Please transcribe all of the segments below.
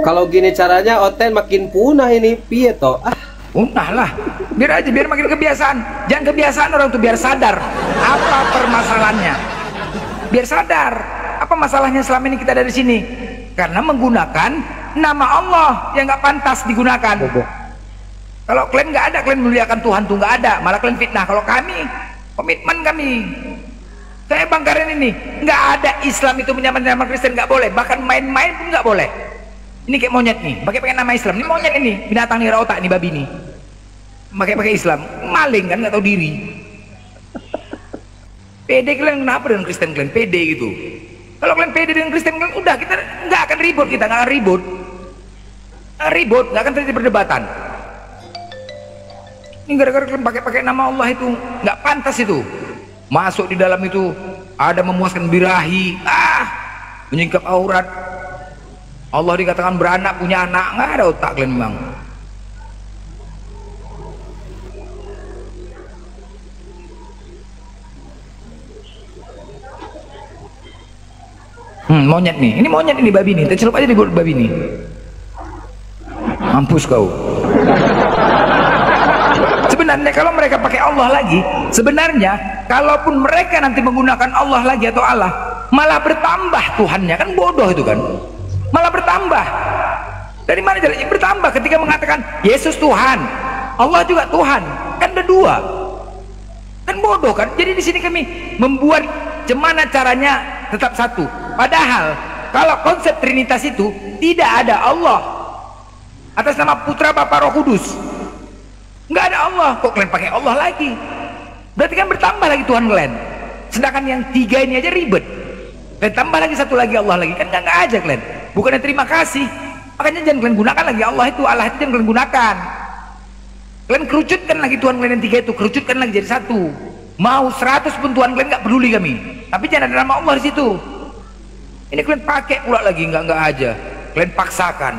Kalau gini caranya Oten makin punah ini piye toh? Punah lah. Biar aja, biar makin kebiasaan. Jangan kebiasaan orang tuh, biar sadar apa permasalahannya. Biar sadar apa masalahnya selama ini kita ada di sini. Karena menggunakan nama Allah yang nggak pantas digunakan. Kalau kalian nggak ada, kalian memuliakan Tuhan tuh nggak ada, malah kalian fitnah. Kalau kami, komitmen kami, saya Bang Karen ini, nggak ada Islam itu menyamar nama Kristen, nggak boleh. Bahkan main-main pun nggak boleh. Ini kayak monyet nih, pakai nama Islam. Ini monyet ini, binatang nih, otak nih, babi nih. Pakai Islam, maling kan, nggak tahu diri. Pede kalian kenapa dengan Kristen kalian? Pede gitu. Kalau kalian pede dengan Kristen kalian, udah kita nggak akan ribut, kita nggak akan ribut. Nggak akan terjadi perdebatan. Ini gara-gara kalian pakai nama Allah itu nggak pantas itu. Masuk di dalam itu ada memuaskan birahi, menyingkap aurat. Allah dikatakan beranak, punya anak, nggak ada otak kalian memang. Monyet nih, ini monyet ini, babi nih, tercelup aja di babi nih. Mampus kau. Sebenarnya kalau mereka pakai Allah lagi, sebenarnya kalaupun mereka nanti menggunakan Allah lagi atau Allah, malah bertambah Tuhannya, kan bodoh itu kan, malah bertambah. Dari mana jalannya bertambah ketika mengatakan Yesus Tuhan, Allah juga Tuhan, kan ada dua, kan bodoh kan. Jadi di sini kami membuat gimana caranya tetap satu, padahal kalau konsep Trinitas itu tidak ada Allah atas nama Putra Bapa Roh Kudus, nggak ada Allah, kok kalian pakai Allah lagi? Berarti kan bertambah lagi Tuhan kalian. Sedangkan yang tiga ini aja ribet, kalian tambah lagi satu lagi Allah lagi, kan nggak aja kalian. Bukannya terima kasih, makanya jangan kalian gunakan lagi Allah itu jangan kalian gunakan. Kalian kerucutkan lagi Tuhan kalian yang tiga itu, kerucutkan lagi jadi satu. Mau 100 pun Tuhan kalian nggak peduli kami, tapi jangan ada nama Allah di situ. Ini kalian pakai pula lagi, nggak aja, kalian paksakan.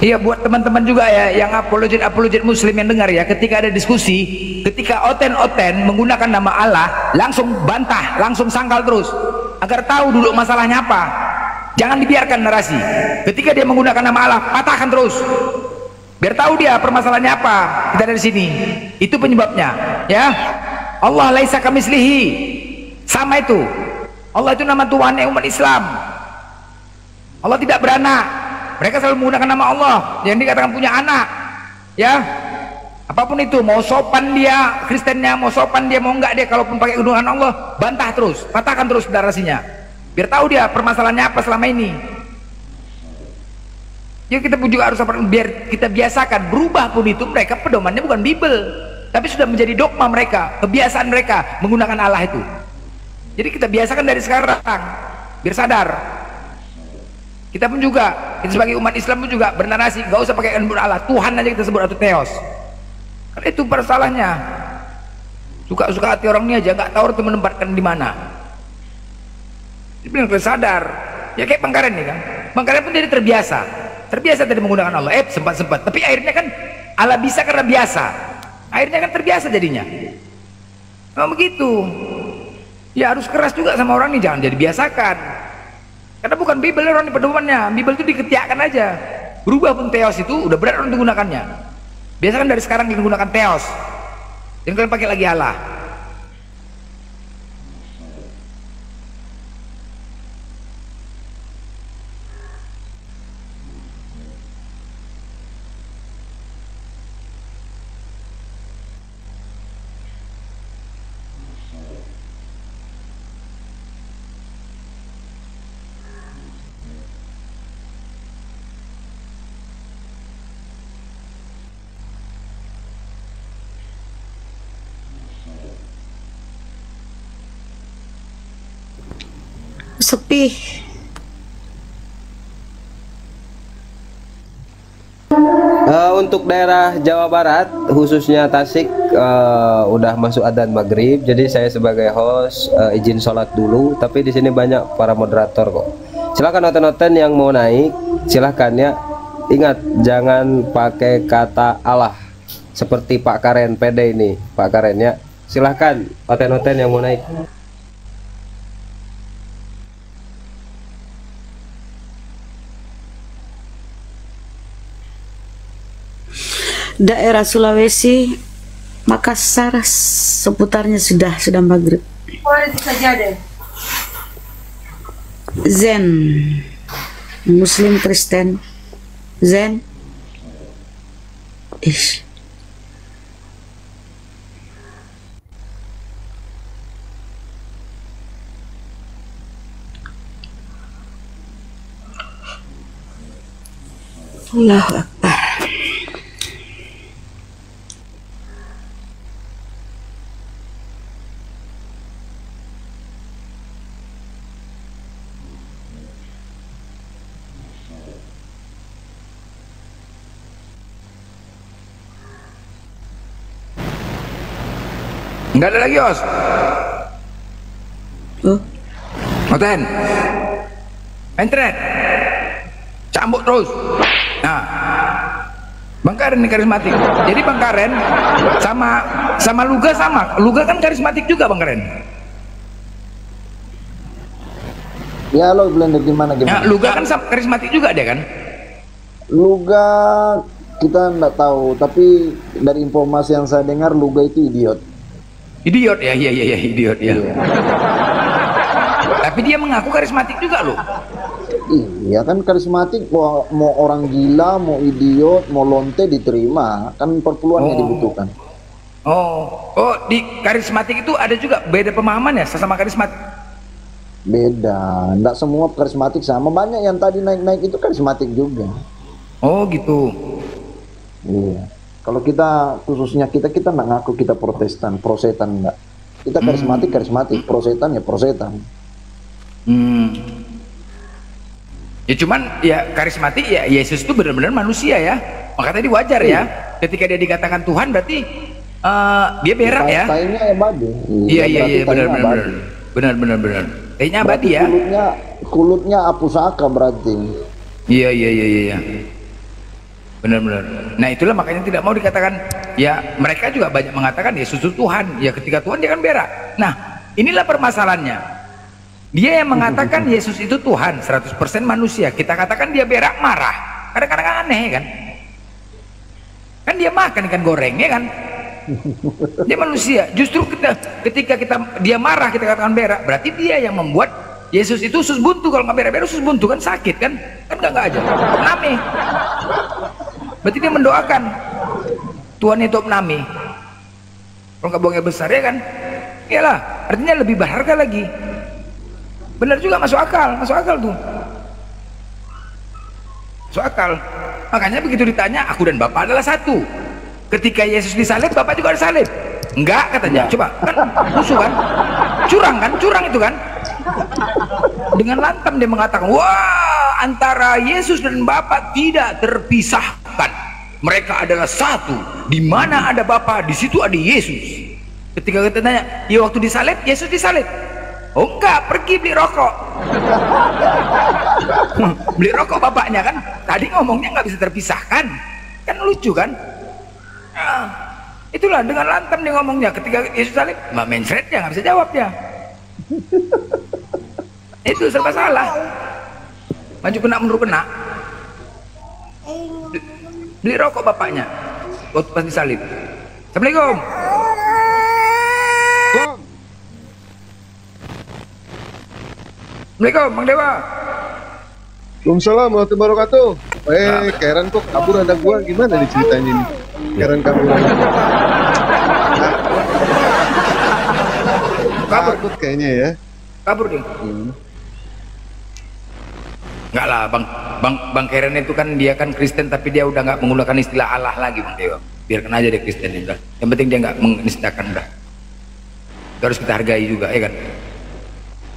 Iya, buat teman-teman juga ya yang apologet muslim yang dengar ya, ketika ada diskusi, ketika Oten menggunakan nama Allah, langsung bantah, langsung sangkal terus agar tahu dulu masalahnya apa. Jangan dibiarkan narasi. Ketika dia menggunakan nama Allah, patahkan terus biar tahu dia permasalahannya apa. Kita ada di sini, itu penyebabnya ya. Allah laisa kamislihi, sama itu. Allah itu nama Tuhan umat Islam. Allah tidak beranak. Mereka selalu menggunakan nama Allah yang dikatakan punya anak, ya. Apapun itu, mau sopan dia Kristennya, mau sopan dia, mau enggak dia, kalaupun pakai gunakan Allah, bantah terus, patahkan terus narasinya, biar tahu dia permasalahannya apa selama ini. Ya kita pun juga harus biar kita biasakan, berubah pun itu mereka pedomannya bukan Bible, tapi sudah menjadi dogma mereka, kebiasaan mereka menggunakan Allah itu. Jadi kita biasakan dari sekarang, biar sadar. Kita pun juga, kita sebagai umat Islam pun juga bernarasi, gak usah pakai Allah, Tuhan aja kita sebut, atau Theos. Karena itu persalahnya. Suka-suka hati orang ini aja, gak tahu itu menempatkan di mana. Jadi benar sadar. Ya kayak Bang Karen nih kan, Bang Karen pun jadi terbiasa tadi menggunakan Allah. Sempat, tapi akhirnya kan Allah bisa karena biasa. Akhirnya kan terbiasa jadinya. Memang begitu. Ya harus keras juga sama orang ini, jangan jadi biasakan. Karena bukan Bible orang di pedomannya, Bible itu diketiakkan aja. Berubah pun Theos itu udah berat orang menggunakannya. Biasakan dari sekarang kalian gunakan Theos, dan kalian pakai lagi Allah. Sepi. untuk daerah Jawa Barat, khususnya Tasik, udah masuk adzan maghrib. Jadi saya sebagai host izin sholat dulu. Tapi di sini banyak para moderator kok. Silahkan nonton-nonton yang mau naik, silahkan ya. Ingat, jangan pakai kata Allah seperti Pak Karen PD ini, Pak Karen ya. Silahkan nonton-nonton yang mau naik. Daerah Sulawesi, Makassar seputarnya sudah maghrib. Zen, Muslim Kristen, Zen, ish. Allahu Akbar. Enggak ada lagi, Os. Noten. Entret. Cambuk terus. Nah. Bang Karen ini karismatik. Jadi Bang Karen sama Luga sama. Luga kan karismatik juga Bang Karen. Ya lo blender gimana? Ya, Luga kan karismatik juga dia kan? Luga kita nggak tahu, tapi dari informasi yang saya dengar Luga itu idiot. Idiot ya, iya idiot ya. Iya. Tapi dia mengaku karismatik juga loh. Iya kan karismatik, mau orang gila, mau idiot, mau lonte diterima, kan perpuluhan yang dibutuhkan. Oh, di karismatik itu ada juga beda pemahaman ya sesama karismatik. Beda, enggak semua karismatik sama, banyak yang tadi naik-naik itu karismatik juga. Oh gitu. Iya. Kalau kita khususnya kita nggak ngaku kita Protestan, prosetan enggak. Kita karismatik, prosetan ya prosetan. Ya cuman ya karismatik ya Yesus itu benar-benar manusia ya. Maka tadi wajar ya ketika dia dikatakan Tuhan berarti dia berak ya. Tainya abadi. Iya benar. Tainya abadi ya. Kulutnya apusaka berarti. Iya. Benar. Nah itulah makanya tidak mau dikatakan ya, mereka juga banyak mengatakan Yesus itu Tuhan. Ya ketika Tuhan dia kan berak. Nah inilah permasalahannya. Dia yang mengatakan Yesus itu Tuhan 100% manusia. Kita katakan dia berak marah. Kadang-kadang aneh kan. Kan dia makan ikan goreng ya kan. Dia manusia. Justru ketika dia marah kita katakan berak. Berarti dia yang membuat Yesus itu usus buntu. Kalau nggak berak-berak usus buntu kan sakit kan. Kan nggak aja. Opname. Berarti dia mendoakan Tuhan itu opname. Kalau nggak buangnya besar ya kan. Iyalah. Artinya lebih berharga lagi. Benar juga, masuk akal tuh. Masuk akal. Makanya begitu ditanya, aku dan Bapak adalah satu. Ketika Yesus disalib, Bapak juga disalib. Enggak katanya. Coba kan musuh kan? Curang itu kan? Dengan lantang dia mengatakan, wah antara Yesus dan Bapa tidak terpisahkan. Mereka adalah satu. Di mana ada Bapa, di situ ada Yesus. Ketika kita tanya, ya waktu disalib, Yesus disalib. Oh enggak, pergi beli rokok. Beli rokok bapaknya kan. Tadi ngomongnya nggak bisa terpisahkan. Kan lucu kan? Nah, itulah dengan lantang dia ngomongnya. Ketika Yesus salib, mencret dia nggak bisa jawab dia. Itu serba salah. Maju kena mundur kena. Beli rokok bapaknya waktu pas disalib. Assalamualaikum. Assalamualaikum Bang Dewa. Waalaikumsalam warahmatullahi wabarakatuh. Karen kok kabur ada gua, gimana nih ceritanya ini? Karen kabur. Kabur kayaknya ya. Kabur dia. Enggak lah Bang Karen itu kan dia kan Kristen tapi dia udah nggak menggunakan istilah Allah lagi Bang Dewa. Biarkan aja dia Kristen itu. Yang penting dia nggak menistakan udah. Itu harus kita hargai juga ya kan.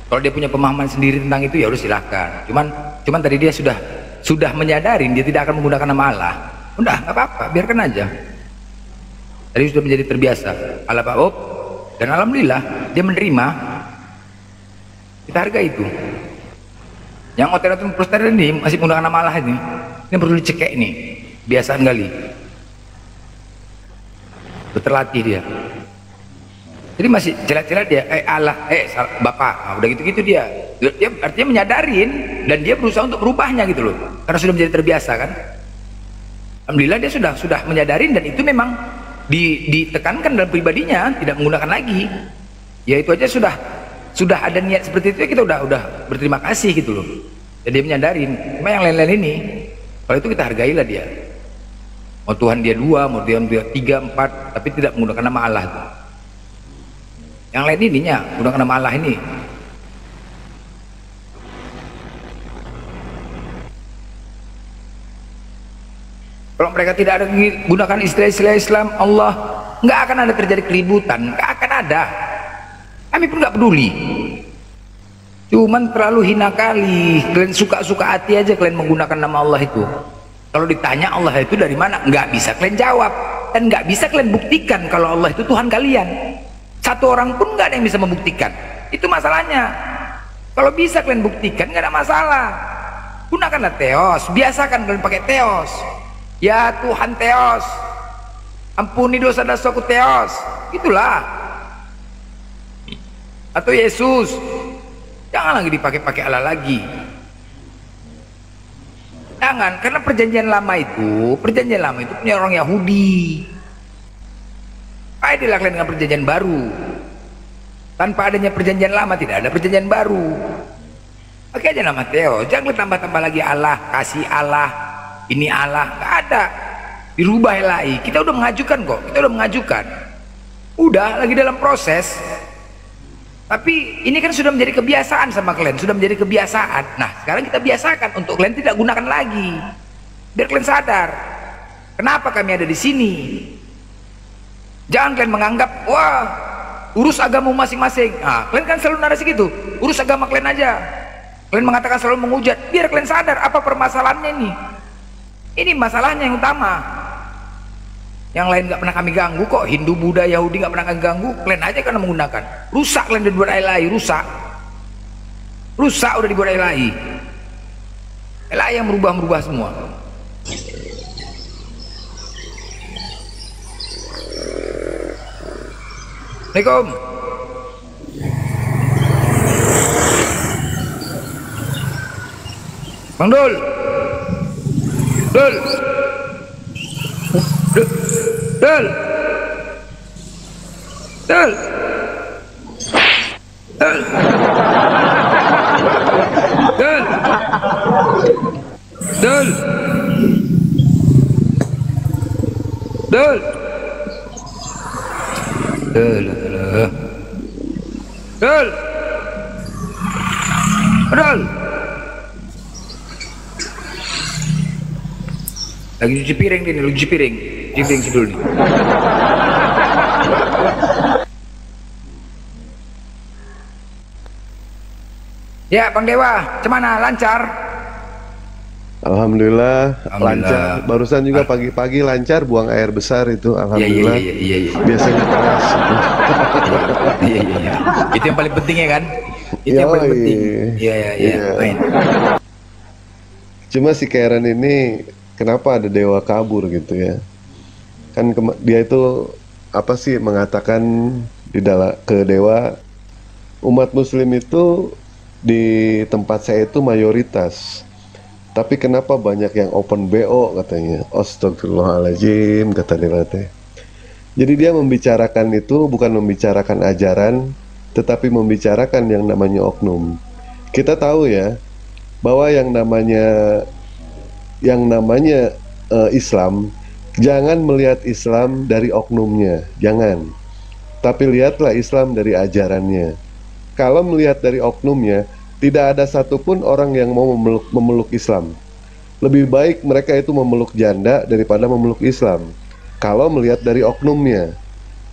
Kalau dia punya pemahaman sendiri tentang itu ya udah silahkan. Cuman tadi dia sudah menyadari dia tidak akan menggunakan nama Allah. Udah, nggak apa-apa, biarkan aja. Tadi sudah menjadi terbiasa. Allah Pak Bob, dan alhamdulillah dia menerima. Kita hargai itu. Yang otot protestan ini masih menggunakan nama Allah ini perlu dicekek nih. Biasaan kali. Terlatih dia. Jadi masih celat-celat dia, Allah, Bapak. Nah, udah gitu-gitu dia. Dia artinya menyadarin dan dia berusaha untuk berubahnya gitu loh. Karena sudah menjadi terbiasa kan. Alhamdulillah dia sudah menyadarin dan itu memang ditekankan dalam pribadinya, tidak menggunakan lagi. Ya itu aja sudah ada niat seperti itu ya kita udah berterima kasih gitu loh. Jadi dia menyadarin. Cuma yang lain-lain ini kalau itu kita hargailah dia. Mau Tuhan dia 2, mau Tuhan dia 3, 4, tapi tidak menggunakan nama Allah itu. Yang lain ininya menggunakan nama Allah ini. Kalau mereka tidak ada gunakan istilah-istilah Islam, Allah, nggak akan ada terjadi keributan, nggak akan ada. Kami pun nggak peduli. Cuman terlalu hina kali. Kalian suka-suka hati aja kalian menggunakan nama Allah itu. Kalau ditanya Allah itu dari mana, nggak bisa kalian jawab dan nggak bisa kalian buktikan kalau Allah itu Tuhan kalian. Satu orang pun nggak ada yang bisa membuktikan. Itu masalahnya. Kalau bisa kalian buktikan nggak ada masalah. Gunakanlah teos, biasakan kalian pakai teos. Ya Tuhan teos, ampuni dosa-dosaku teos, itulah. Atau Yesus, jangan lagi dipakai-pakai Allah lagi. Jangan, karena perjanjian lama itu punya orang Yahudi. Apa dilakukan dengan perjanjian baru? Tanpa adanya perjanjian lama tidak ada perjanjian baru. Pakai aja nama Theo, jangan tambah-tambah lagi Allah, kasih Allah, ini Allah, nggak ada. Dirubah lagi. Kita udah mengajukan kok, Udah lagi dalam proses. Tapi ini kan sudah menjadi kebiasaan sama kalian, sudah menjadi kebiasaan. Nah, sekarang kita biasakan untuk kalian tidak gunakan lagi. Biar kalian sadar, kenapa kami ada di sini. Jangan kalian menganggap, wah, urus agama masing-masing. Nah, kalian kan selalu narasi gitu, urus agama kalian aja. Kalian mengatakan selalu menghujat, biar kalian sadar apa permasalahannya ini. Ini masalahnya yang utama. Yang lain nggak pernah kami ganggu kok, Hindu, Buddha, Yahudi nggak pernah kami ganggu. Kalian aja karena menggunakan. Rusak kalian dibuat ilahi, rusak. Rusak udah dibuat ilahi. Ilahi yang merubah semua. Assalamualaikum. Bang Dul. Dul. Dul. Dul. Dul. Dul. Dul. Dul. Dul. Dul. Dul. Dul. Lagi cuci piring nih, lagi cuci piring dulu nih. Ya, Bang Dewa, gimana? Lancar? Alhamdulillah, lancar. Barusan juga pagi-pagi lancar buang air besar itu, alhamdulillah. Iya. Biasanya keras. Iya. Itu yang paling penting ya kan? Itu yang paling penting. Iya. Cuma si Karen ini kenapa ada dewa kabur gitu ya? Kan dia itu apa sih mengatakan ke dewa, umat muslim itu di tempat saya itu mayoritas. Tapi kenapa banyak yang open BO katanya? Astagfirullahaladzim kata dewa teh. Jadi dia membicarakan itu bukan membicarakan ajaran, tetapi membicarakan yang namanya oknum. Kita tahu ya bahwa yang namanya Islam, jangan melihat Islam dari oknumnya, jangan. Tapi lihatlah Islam dari ajarannya. Kalau melihat dari oknumnya, tidak ada satupun orang yang mau memeluk Islam. Lebih baik mereka itu memeluk janda daripada memeluk Islam. Kalau melihat dari oknumnya.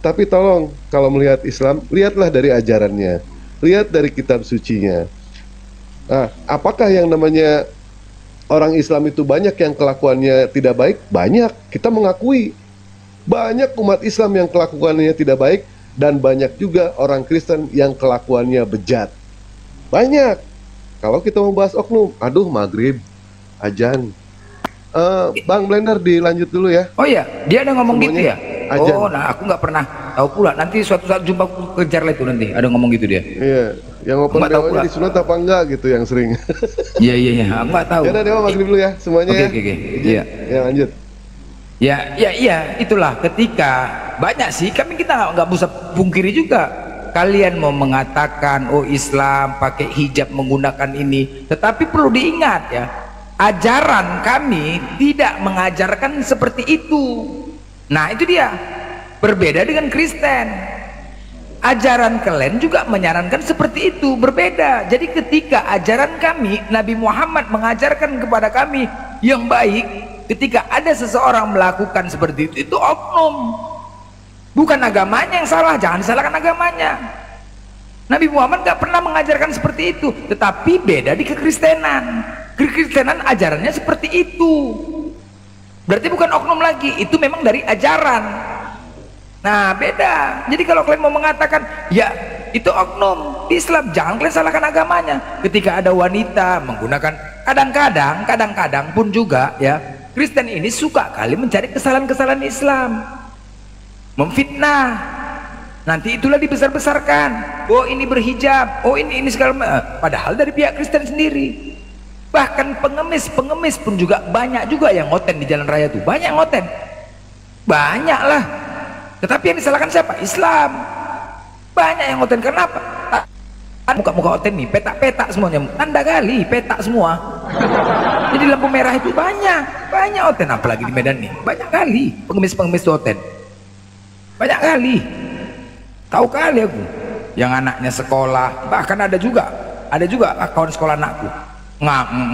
Tapi tolong, kalau melihat Islam, lihatlah dari ajarannya. Lihat dari kitab sucinya. Nah, apakah yang namanya orang Islam itu banyak yang kelakuannya tidak baik, banyak, kita mengakui. Banyak umat Islam yang kelakuannya tidak baik, dan banyak juga orang Kristen yang kelakuannya bejat. Banyak. Kalau kita mau bahas oknum, aduh maghrib, ajan. Bang Blender dilanjut dulu ya. Oh iya, dia ada ngomong Semuanya gitu ya? ajan. Oh, nah aku nggak pernah tahu pula. Nanti suatu saat jumpa aku kejar lah itu nanti. Ada ngomong gitu dia. Iya, yang open Nggak tahu dewanya pula. disunat apa enggak gitu yang sering. Iya iya iya, aku nggak tahu. Ya udah Dewa maghrib dulu ya semuanya Oke, ya. oke, oke. Izin. Iya. Ya lanjut. Ya, itulah ketika banyak sih kami kita nggak bisa pungkiri juga. Kalian mau mengatakan oh Islam pakai hijab menggunakan ini, tetapi perlu diingat ya, ajaran kami tidak mengajarkan seperti itu. Nah itu dia, berbeda dengan Kristen. Ajaran kalian juga menyarankan seperti itu, berbeda. Jadi ketika ajaran kami, Nabi Muhammad mengajarkan kepada kami yang baik, ketika ada seseorang melakukan seperti itu oknum. Bukan agamanya yang salah, jangan disalahkan agamanya. Nabi Muhammad gak pernah mengajarkan seperti itu, tetapi beda di kekristenan. Kekristenan ajarannya seperti itu. Berarti bukan oknum lagi, itu memang dari ajaran. Nah beda. Jadi kalau kalian mau mengatakan ya itu oknum di Islam, jangan kalian salahkan agamanya. Ketika ada wanita menggunakan, kadang-kadang pun juga ya, Kristen ini suka kali mencari kesalahan-kesalahan Islam, memfitnah. Nanti itulah dibesar-besarkan. Oh ini berhijab, oh ini segala padahal dari pihak Kristen sendiri. Bahkan pengemis pun juga banyak juga yang ngoten di jalan raya tuh, banyak ngoten, banyak lah. Tetapi yang disalahkan siapa? Islam. Banyak yang ngoten. Kenapa? Muka-muka ngoten nih, petak-petak semuanya, tanda kali petak semua. Jadi lampu merah itu banyak ngoten, apalagi di Medan nih, banyak kali pengemis ngoten, banyak kali. Tahu kali aku, yang anaknya sekolah, bahkan ada juga kawan sekolah anakku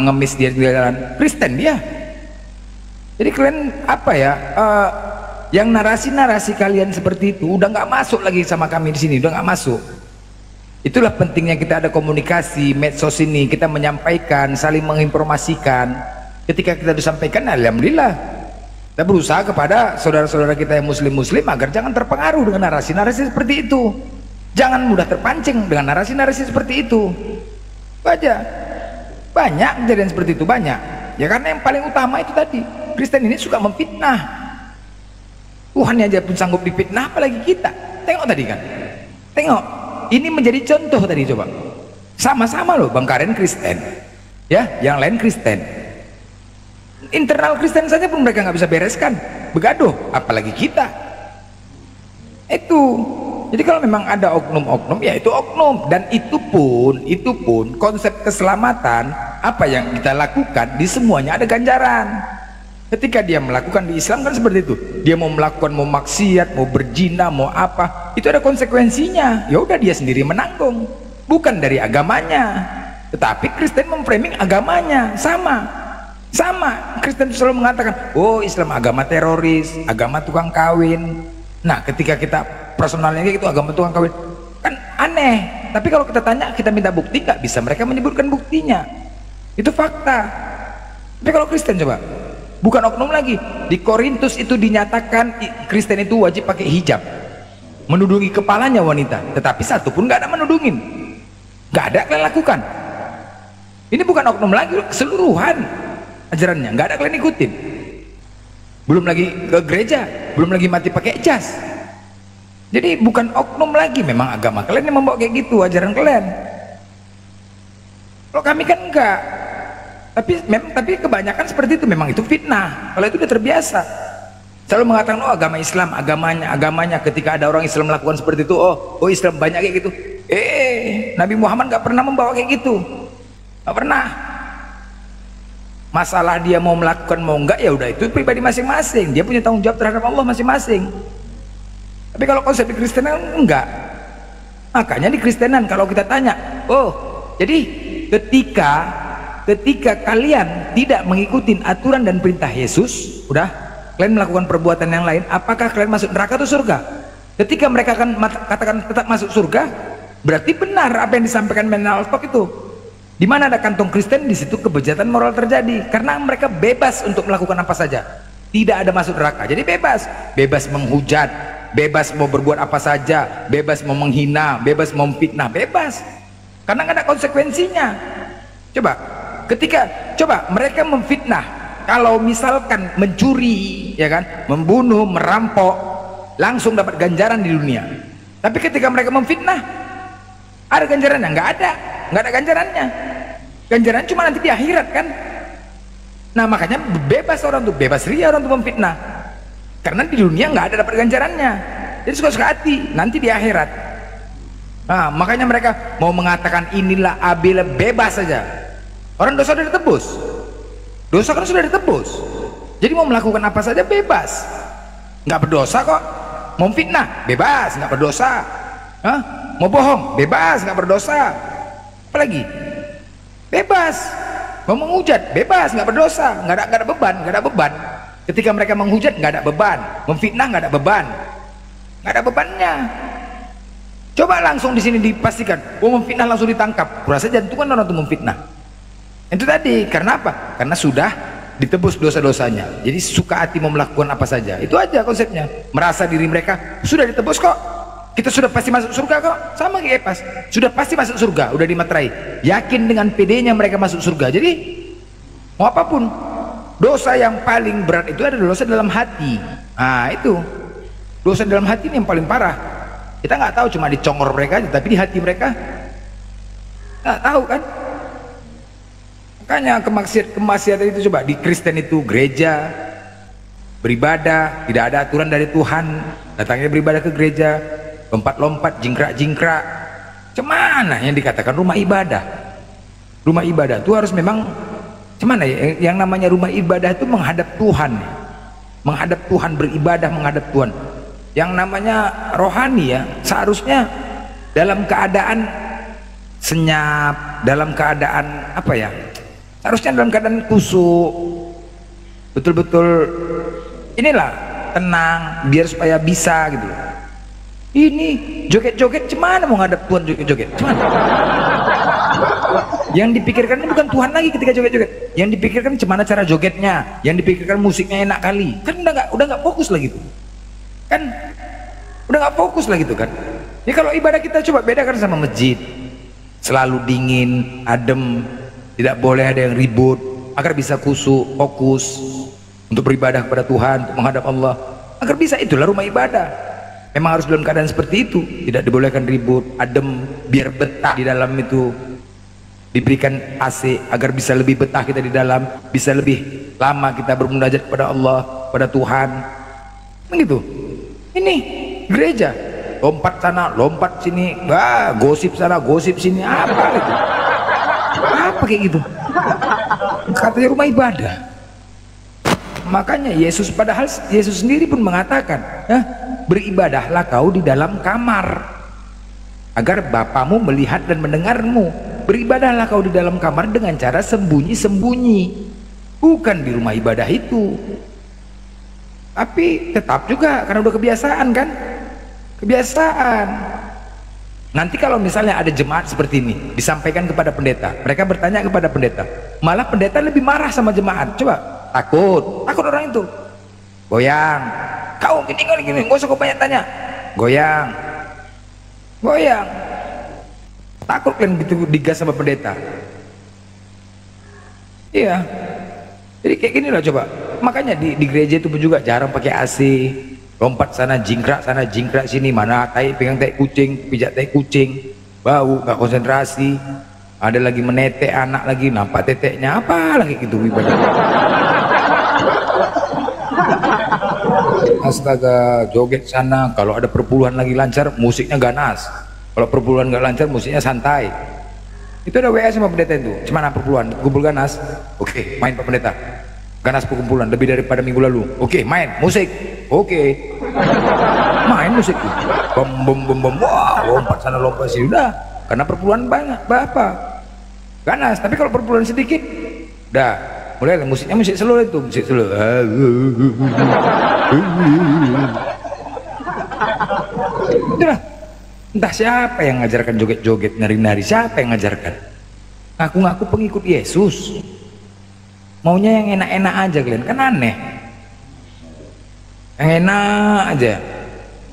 ngemis dia di jalan, Kristen dia. Jadi kalian apa ya, yang narasi kalian seperti itu udah nggak masuk lagi sama kami di sini, udah nggak masuk. Itulah pentingnya kita ada komunikasi medsos ini, kita menyampaikan, saling menginformasikan. Ketika kita disampaikan, alhamdulillah. Kita berusaha kepada saudara-saudara kita yang muslim agar jangan terpengaruh dengan narasi seperti itu. Jangan mudah terpancing dengan narasi seperti itu. Banyak kejadian seperti itu, banyak. Ya karena yang paling utama itu tadi, Kristen ini suka memfitnah. Tuhan aja pun sanggup difitnah, apalagi kita. Tengok tadi kan, tengok, ini menjadi contoh tadi, coba sama-sama loh, Bang Karen Kristen ya, yang lain Kristen, internal Kristen saja pun mereka nggak bisa bereskan, begaduh, apalagi kita. Itu jadi kalau memang ada oknum-oknum ya itu oknum, dan itu pun konsep keselamatan apa yang kita lakukan di semuanya ada ganjaran. Ketika dia melakukan di Islam kan seperti itu, dia mau melakukan, mau maksiat, mau berzina, mau apa, itu ada konsekuensinya. Ya udah dia sendiri menanggung, bukan dari agamanya. Tetapi Kristen memframing agamanya sama. Kristen selalu mengatakan, oh Islam agama teroris, agama tukang kawin. Nah ketika kita personalnya kayak gitu, agama tukang kawin, kan aneh. Tapi kalau kita tanya, kita minta bukti, nggak bisa mereka menyebutkan buktinya. Itu fakta. Tapi kalau Kristen coba, bukan oknum lagi. Di Korintus itu dinyatakan Kristen itu wajib pakai hijab, menudungi kepalanya wanita, tetapi satu pun nggak ada menudungin, nggak ada kalian lakukan. Ini bukan oknum lagi, keseluruhan ajarannya nggak ada kalian ikutin. Belum lagi ke gereja, belum lagi mati pakai jas. Jadi bukan oknum lagi, memang agama kalian yang membawa kayak gitu, ajaran kalian. Kalau kami kan enggak. Tapi kebanyakan seperti itu, memang itu fitnah. Kalau itu udah terbiasa, selalu mengatakan oh agama Islam, agamanya. Ketika ada orang Islam melakukan seperti itu, oh Islam banyak kayak gitu. Nabi Muhammad nggak pernah membawa kayak gitu, nggak pernah. Masalah dia mau melakukan mau enggak, ya udah itu pribadi masing-masing, dia punya tanggung jawab terhadap Allah masing-masing. Tapi kalau konsep di Kristenan enggak. Makanya di Kristenan kalau kita tanya, oh jadi ketika kalian tidak mengikuti aturan dan perintah Yesus, udah kalian melakukan perbuatan yang lain, apakah kalian masuk neraka atau surga? Ketika mereka akan katakan tetap masuk surga, berarti benar apa yang disampaikan Menal Talk itu. Di mana ada kantong Kristen, di situ kebejatan moral terjadi, karena mereka bebas untuk melakukan apa saja, tidak ada masuk neraka. Jadi bebas menghujat, bebas mau berbuat apa saja, bebas mau menghina, bebas mau fitnah, bebas, karena nggak ada konsekuensinya. Coba mereka memfitnah, kalau misalkan mencuri, ya kan, membunuh, merampok, langsung dapat ganjaran di dunia. Tapi ketika mereka memfitnah, ada ganjarannya? Nggak ada ganjarannya. Ganjaran cuma nanti di akhirat kan. Nah makanya bebas orang tuh, bebas ria orang tuh memfitnah, karena di dunia nggak ada dapat ganjarannya. Jadi suka-suka hati nanti di akhirat. Nah makanya mereka mau mengatakan inilah Abil, bebas saja. Orang dosa sudah ditebus, dosa kan sudah ditebus, jadi mau melakukan apa saja bebas, nggak berdosa kok. Mau fitnah bebas, nggak berdosa. Mau bohong bebas, nggak berdosa. Apalagi bebas mau menghujat, bebas, nggak berdosa, nggak ada beban. Ketika mereka menghujat nggak ada beban, memfitnah nggak ada beban, nggak ada bebannya. Coba langsung di sini dipastikan, memfitnah langsung ditangkap, rasa jantungan orang itu memfitnah. Itu tadi, karena apa? Karena sudah ditebus dosa-dosanya, jadi suka hati mau melakukan apa saja. Itu aja konsepnya, merasa diri mereka sudah ditebus kok, kita sudah pasti masuk surga kok, sama kayak Epas, sudah pasti masuk surga, udah dimaterai, yakin dengan PD-nya mereka masuk surga. Jadi mau apapun, dosa yang paling berat itu adalah dosa dalam hati. Nah itu dosa dalam hati ini yang paling parah. Kita nggak tahu, cuma dicongor mereka aja, tapi di hati mereka nggak tahu kan. Makanya kemaksiatan itu, coba di Kristen itu gereja beribadah, tidak ada aturan dari Tuhan, datangnya beribadah ke gereja, lompat-lompat, jingkrak-jingkrak. Cemana yang dikatakan rumah ibadah? Rumah ibadah itu harus memang cemana ya? Yang namanya rumah ibadah itu menghadap Tuhan, menghadap Tuhan, beribadah menghadap Tuhan. Yang namanya rohani ya, seharusnya dalam keadaan senyap, dalam keadaan apa ya? Harusnya dalam keadaan kusuk, betul-betul inilah tenang, biar supaya bisa gitu. Ini joget-joget cemana mau ngadep Tuhan, joget-joget cemana? Yang dipikirkan ini bukan Tuhan lagi ketika joget-joget, yang dipikirkan cemana cara jogetnya, yang dipikirkan musiknya enak kali, kan udah nggak fokus lagi tuh, kan udah nggak fokus lagi tuh kan. Ya kalau ibadah kita coba bedakan sama masjid, selalu dingin, adem, tidak boleh ada yang ribut, agar bisa kusuk, fokus untuk beribadah kepada Tuhan, untuk menghadap Allah, agar bisa. Itulah rumah ibadah. Memang harus dalam keadaan seperti itu, tidak dibolehkan ribut, adem, biar betah di dalam itu. Diberikan AC agar bisa lebih betah kita di dalam, bisa lebih lama kita bermunajat kepada Allah, kepada Tuhan. Begitu. Ini gereja, lompat sana, lompat sini, gosip sana, gosip sini, apa gitu? Apa kayak gitu? Katanya rumah ibadah. Makanya padahal Yesus sendiri pun mengatakan, beribadahlah kau di dalam kamar, agar Bapamu melihat dan mendengarmu. Beribadahlah kau di dalam kamar dengan cara sembunyi-sembunyi, bukan di rumah ibadah itu. Tapi tetap juga, karena udah kebiasaan kan, kebiasaan. Nanti kalau misalnya ada jemaat seperti ini disampaikan kepada pendeta, mereka bertanya kepada pendeta, malah pendeta lebih marah sama jemaat. Coba, takut orang itu, goyang, kau gini, gak usah kau banyak tanya, goyang, takut kan gitu digas sama pendeta. Iya, jadi kayak gini lah coba. Makanya di gereja itu pun juga jarang pakai AC, lompat sana jingkrak sini, mana tai, pegang tai kucing, pijak tai kucing, bau, nggak konsentrasi, ada lagi menetek anak lagi, nampak teteknya, apa lagi gitu ibadah. Astaga, joget sana, kalau ada perpuluhan lagi lancar, musiknya ganas, kalau perpuluhan nggak lancar, musiknya santai. Itu ada WA sama pendeta itu, cemana perpuluhan, kumpul ganas, oke, main Pak Pendeta, ganas perkumpulan lebih daripada minggu lalu, oke, main musik, oke, main musik, bom, wah, lompat sana lompat sini, udah, karena perpuluhan banyak, apa, ganas. Tapi kalau perpuluhan sedikit, udah, mulai musiknya musik slow itu, musik slow. Udah, entah siapa yang ngajarkan joget-joget, nari-nari, siapa yang ngajarkan? ngaku-ngaku pengikut Yesus, maunya yang enak-enak aja kalian, kan aneh. Yang enak aja,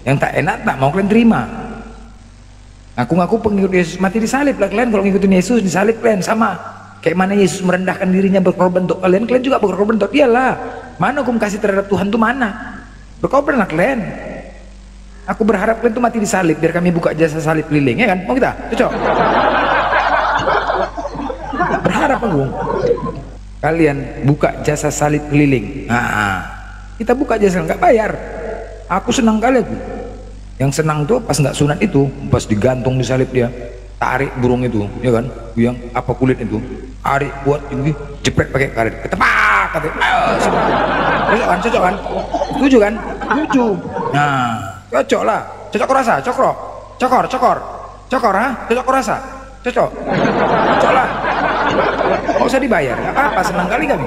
yang tak enak tak mau kalian terima. Ngaku-ngaku pengikut Yesus, mati disalib lah kalian. Kalau ngikutin Yesus disalib kalian, sama kayak mana Yesus merendahkan dirinya berkorban untuk kalian, kalian juga berkorban untuk dia lah. Mana hukum kasih terhadap Tuhan tuh mana? Berkorban lah kalian. Aku berharap kalian tuh mati disalib biar kami buka jasa salib keliling, ya kan? Mau kita? Cocok? Berharap aku kalian buka jasa salib keliling. Nah, kita buka jasa, nggak bayar. Aku senang kali aku. Yang senang tuh pas nggak sunat itu, pas digantung di salib dia, tarik burung itu, ya kan? Yang apa kulit itu, tarik buat ini, jepret pakai karet, ketepak, cocok kan? Cocok kan? Setuju kan? Setuju. Nah, cocok lah. Cocok rasa, cokor, ha? Cocok rasa, cocok lah. Nggak usah dibayar, nggak apa-apa, senang kali kami.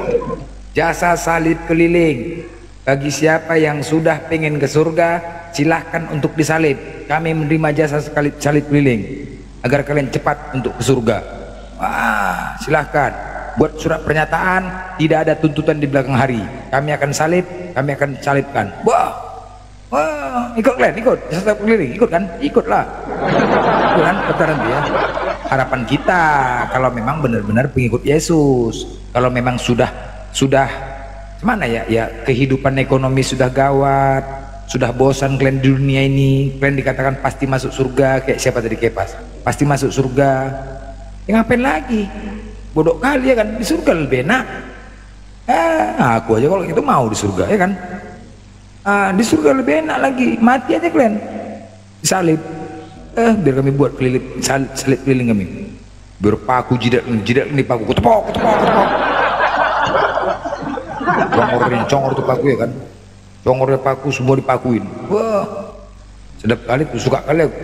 Jasa salib keliling. Bagi siapa yang sudah pengen ke surga, silahkan untuk disalib. Kami menerima jasa salib keliling agar kalian cepat untuk ke surga. Wah, silahkan buat surat pernyataan, tidak ada tuntutan di belakang hari. Kami akan salib, kami akan salibkan. Wah, ikut kalian, ikut jasa salib keliling, ikut kan? Ikutlah. Ikut kan? Betul nanti ya. Harapan kita kalau memang benar-benar pengikut Yesus, kalau memang sudah mana ya kehidupan ekonomi sudah gawat, sudah bosan kalian di dunia ini, kalian dikatakan pasti masuk surga, kayak siapa tadi, Kepas, pasti masuk surga, ya ngapain lagi, bodoh kali ya kan, di surga lebih enak. Aku aja kalau itu mau di surga, ya kan, di surga lebih enak lagi, mati aja kalian disalib, biar kami buat keliling salib keliling kami, biar paku jidat ini paku ketepok. Congor tuh paku, ya kan, congornya paku semua dipakuin. Wah, sedap kali tuh, suka kali aku.